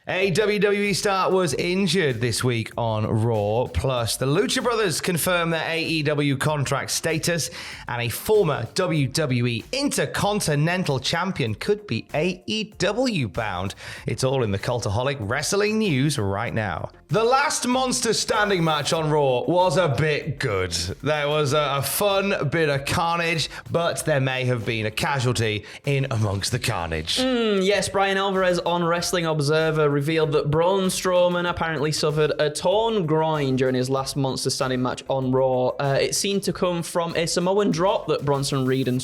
A WWE star was injured this week on Raw, plus the Lucha Brothers confirmed their AEW contract status, and a former WWE Intercontinental champion could be AEW bound. It's all in the Cultaholic Wrestling news right now. The last Monster Standing match on Raw was a bit good. There was a fun bit of carnage, but there may have been a casualty in amongst the carnage. Yes, Brian Alvarez on Wrestling Observer revealed that Braun Strowman apparently suffered a torn groin during his last Monster Standing match on Raw. It seemed to come from a Samoan drop that Bronson Reed gave to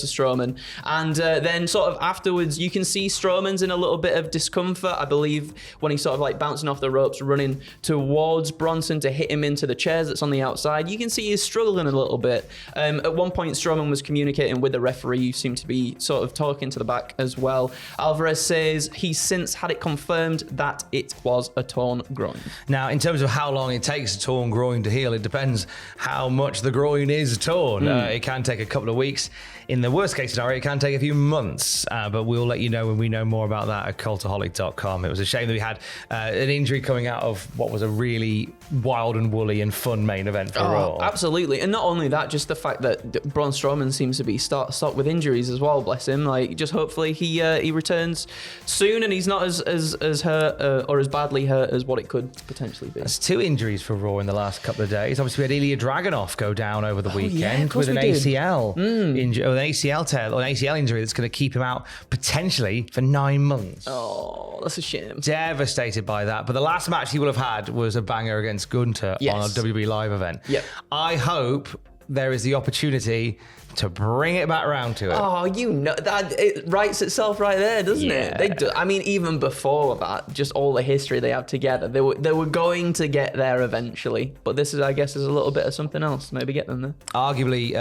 Strowman, and then sort of afterwards you can see Strowman's in a little bit of discomfort, I believe, when he's sort of like bouncing off the ropes, running towards Bronson to hit him into the chairs that's on the outside. You can see he's struggling a little bit. At one point, Strowman was communicating with the referee, who seemed to be sort of talking to the back as well. Alvarez says he's since had it confirmed that it was a torn groin. Now, in terms of how long it takes a torn groin to heal, it depends how much the groin is torn. It can take a couple of weeks. In the worst case scenario, it can take a few months, but we'll let you know when we know more about that at cultaholic.com. It was a shame that we had an injury coming out of what was a really wild and woolly and fun main event for Raw. Absolutely. And not only that, just the fact that Braun Strowman seems to be stopped with injuries as well, bless him. Like, just hopefully he returns soon and he's not as hurt or as badly hurt as what it could potentially be. That's 2 injuries for Raw in the last couple of days. Obviously, we had Ilya Dragunov go down over the weekend with an ACL injury, or an ACL tear, or an ACL injury that's going to keep him out potentially for 9 months. Oh, that's a shame. Devastated by that. But the last match he will have had was a banger against Gunter on a WWE Live event. Yep. I hope there is the opportunity to bring it back around to it. Oh, you know, that it writes itself right there, doesn't it? They do. I mean, even before that, just all the history they have together, they were going to get there eventually. But this is, I guess, is a little bit of something else. Maybe get them there. Arguably,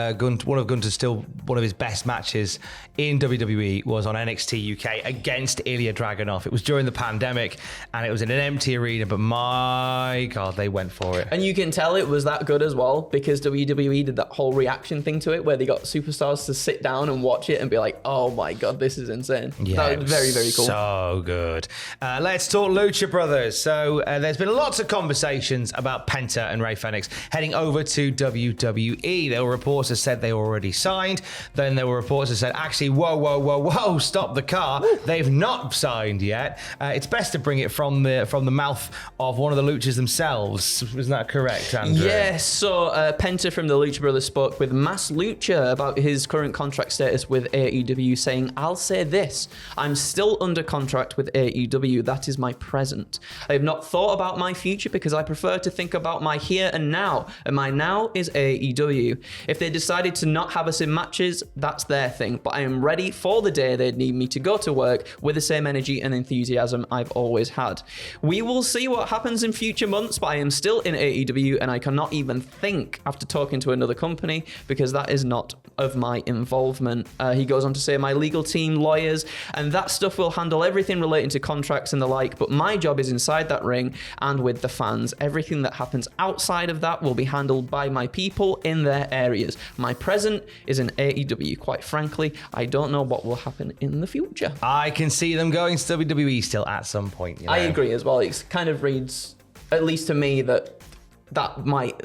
one of Gunter's still one of his best matches in WWE was on NXT UK against Ilya Dragunov. It was during the pandemic, and it was in an empty arena, but my God, they went for it. And you can tell it was that good as well, because WWE did that whole reaction thing to it, where they got superstars to sit down and watch it and be like, oh my God, this is insane. Yeah, that was very, very cool. So good. Let's talk Lucha Brothers. So there's been lots of conversations about Penta and Rey Fenix heading over to WWE. There were reports that said they were already signed. Then there were reports that said, actually, whoa, stop the car. They've not signed yet. It's best to bring it from the mouth of one of the Luchas themselves. Isn't that correct, Andrew? Yes. So Penta from the Lucha Brothers spoke with Mas Lucha about his current contract status with AEW, saying, I'll say this, I'm still under contract with AEW. That is my present. I have not thought about my future because I prefer to think about my here and now, and my now is AEW. If they decided to not have us in matches, that's their thing, but I am ready for the day they'd need me to go to work with the same energy and enthusiasm I've always had. We will see what happens in future months, but I am still in AEW, and I cannot even think after talking to another company, because that is not of my involvement. He goes on to say, my legal team, lawyers, and that stuff will handle everything relating to contracts and the like, but my job is inside that ring and with the fans. Everything that happens outside of that will be handled by my people in their areas. My present is in AEW. Quite frankly, I don't know what will happen in the future. I can see them going to WWE still at some point. You know? I agree as well. It kind of reads, at least to me, that might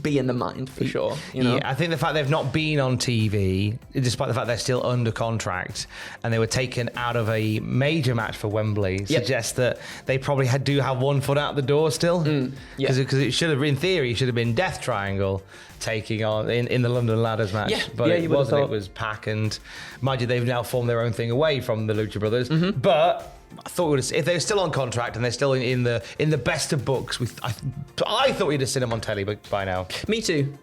be in the mind for sure. You know? Yeah, I think the fact they've not been on TV, despite the fact they're still under contract, and they were taken out of a major match for Wembley, suggests that they probably do have one foot out the door still. Because it should have, in theory, should have been Death Triangle taking on in the London Ladders match. But it wasn't. It was Pac, and mind you, they've now formed their own thing away from the Lucha Brothers. But I thought if they're still on contract and they're still in the best of books, I thought we'd have seen them on telly by now. Me too.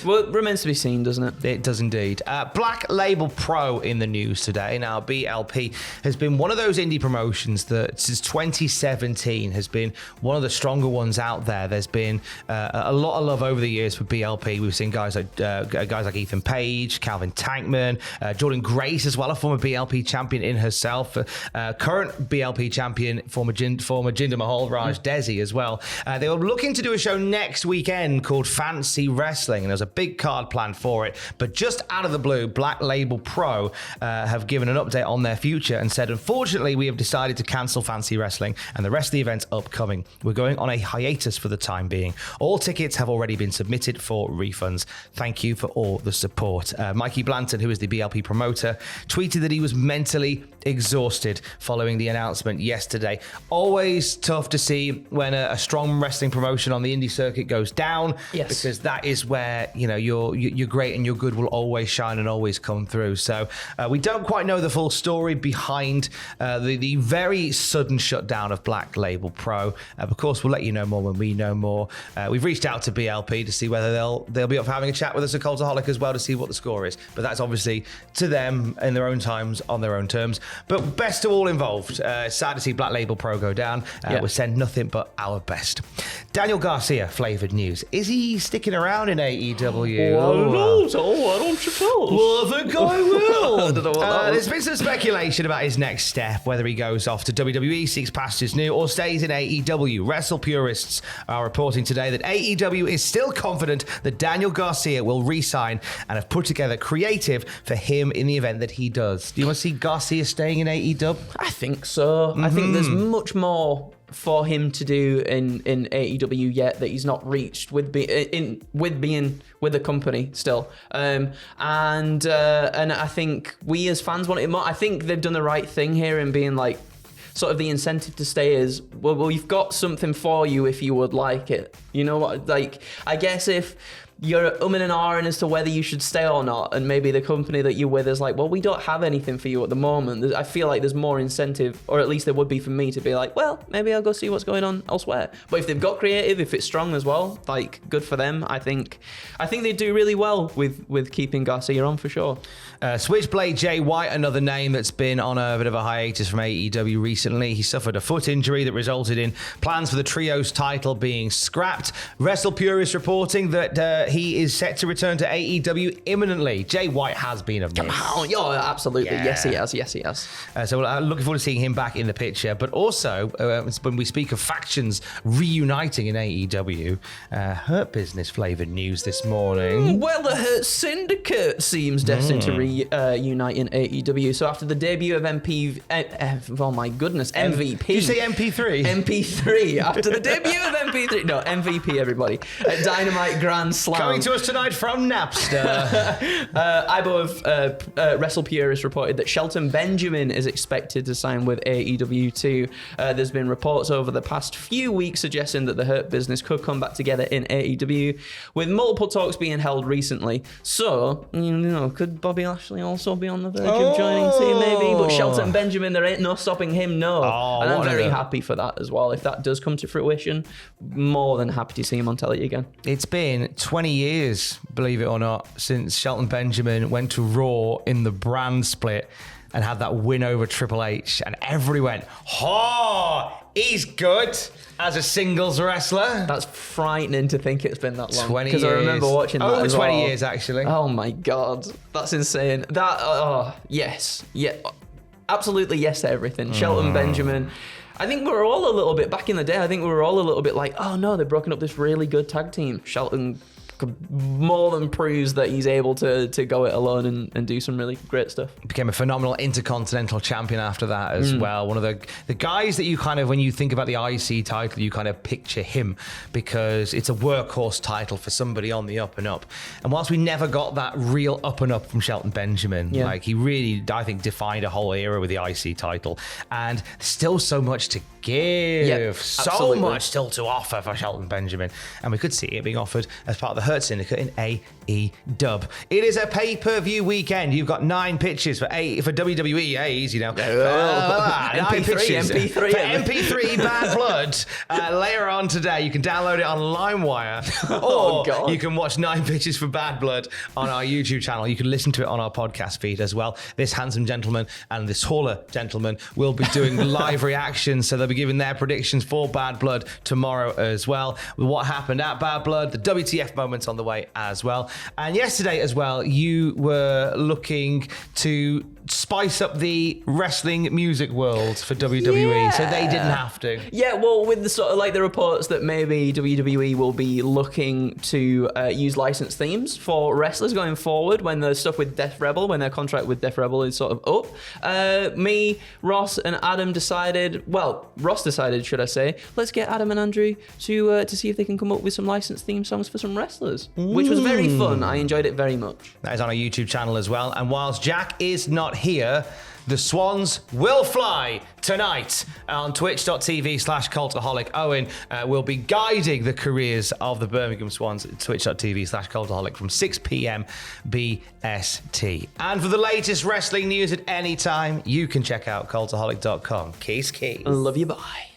Well, it remains to be seen, doesn't it? It does indeed. Black Label Pro in the news today. Now, BLP has been one of those indie promotions that since 2017 has been one of the stronger ones out there. There's been a lot of love over the years for BLP. We've seen guys like Ethan Page, Calvin Tankman, Jordan Grace as well, a former BLP champion in herself. Current BLP champion, former Jinder Mahal, Raj Desi as well. They were looking to do a show next weekend called Fancy Wrestling, and there's a big card planned for it. But just out of the blue, Black Label Pro have given an update on their future and said, unfortunately, we have decided to cancel Fancy Wrestling and the rest of the events upcoming. We're going on a hiatus for the time being. All tickets have already been submitted for refunds. Thank you for all the support. Mikey Blanton, who is the BLP promoter, tweeted that he was mentally exhausted following the announcement yesterday. Always tough to see when a strong wrestling promotion on the indie circuit goes down, because that is where you're great and your good will always shine and always come through. So we don't quite know the full story behind the very sudden shutdown of Black Label Pro. Of course, we'll let you know more when we know more. We've reached out to BLP to see whether they'll be up for having a chat with us at Cultaholic as well to see what the score is. But that's obviously to them in their own times, on their own terms. But best to all involved. Sad to see Black Label Pro go down. We send nothing but our best. Daniel Garcia, flavoured news. Is he sticking around in AEW? Well, I don't know, so why don't you tell us? Well, I think I will. I don't know what there's been some speculation about his next step, whether he goes off to WWE, seeks pastures new, or stays in AEW. Wrestle purists are reporting today that AEW is still confident that Daniel Garcia will re-sign and have put together creative for him in the event that he does. Do you want to see Garcia staying in AEW? I think so. I think there's much more for him to do in AEW yet that he's not reached with being with the company still. And I think we as fans want it more. I think they've done the right thing here in being like, sort of the incentive to stay is, well, we've got something for you if you would like it. You know what? Like, I guess if you're umming and ahhing as to whether you should stay or not, and maybe the company that you're with is like, well, we don't have anything for you at the moment. I feel like there's more incentive, or at least there would be for me to be like, well, maybe I'll go see what's going on elsewhere. But if they've got creative, if it's strong as well, like, good for them. I think they do really well with keeping Garcia on for sure. Switchblade Jay White, another name that's been on a bit of a hiatus from AEW recently. He suffered a foot injury that resulted in plans for the Trios title being scrapped. Wrestle Purist reporting that he is set to return to AEW imminently. Jay White has been of this. Oh, yeah, absolutely. Yeah. Yes, he has. So looking forward to seeing him back in the picture. But also, when we speak of factions reuniting in AEW, Hurt Business flavoured news this morning. Well, the Hurt Syndicate seems destined to reunite in AEW. So after the debut of MVP. Did you say MP3? MP3. After the debut of MP3. No, MVP, everybody. Dynamite Grand Slam. Coming to us tonight from Napster. Ibo of Wrestle Purist reported that Shelton Benjamin is expected to sign with AEW too. There's been reports over the past few weeks suggesting that the Hurt Business could come back together in AEW, with multiple talks being held recently. So, could Bobby Lashley also be on the verge of joining too, maybe? But Shelton Benjamin, there ain't no stopping him, no. And I'm very happy for that as well. If that does come to fruition, more than happy to see him on telly again. It's been 20 years, believe it or not, since Shelton Benjamin went to Raw in the brand split and had that win over Triple H, and everybody went, he's good as a singles wrestler. That's frightening to think it's been that long. 20 years. Because I remember watching that over as 20 well. years, actually. Oh my God. That's insane. Yes. Yeah. Absolutely yes to everything. Shelton Benjamin. I think we were all a little bit, back in the day, like, oh no, they've broken up this really good tag team. Shelton more than proves that he's able to go it alone and do some really great stuff. Became a phenomenal Intercontinental champion after that as well. One of the guys that you kind of, when you think about the IC title, you kind of picture him because it's a workhorse title for somebody on the up and up. And whilst we never got that real up and up from Shelton Benjamin, like he really, I think, defined a whole era with the IC title, and still so much to give, so much still to offer for Shelton Benjamin, and we could see it being offered as part of the Hurt Syndicate in AEW. It is a pay-per-view weekend. You've got 9 pitches for WWE. Easy now. MP3 for MP3 Bad Blood. Later on today, you can download it on LimeWire, or you can watch 9 pitches for Bad Blood on our YouTube channel. You can listen to it on our podcast feed as well. This handsome gentleman and this taller gentleman will be doing live reactions, so they'll be giving their predictions for Bad Blood tomorrow as well. With what happened at Bad Blood, the WTF moments on the way as well. And yesterday as well, you were looking to spice up the wrestling music world for WWE, so they didn't have to. Yeah, well, with the sort of like the reports that maybe WWE will be looking to use licensed themes for wrestlers going forward when the stuff with Death Rebel, when their contract with Death Rebel is sort of up. Me, Ross, and Adam decided, should I say, let's get Adam and Andrew to see if they can come up with some licensed theme songs for some wrestlers, which was very fun. I enjoyed it very much. That is on our YouTube channel as well. And whilst Jack is not here, the Swans will fly tonight on twitch.tv/Cultaholic. Owen will be guiding the careers of the Birmingham Swans at twitch.tv/Cultaholic from 6 p.m. BST. And for the latest wrestling news at any time, you can check out cultaholic.com. Keys. I love you, bye.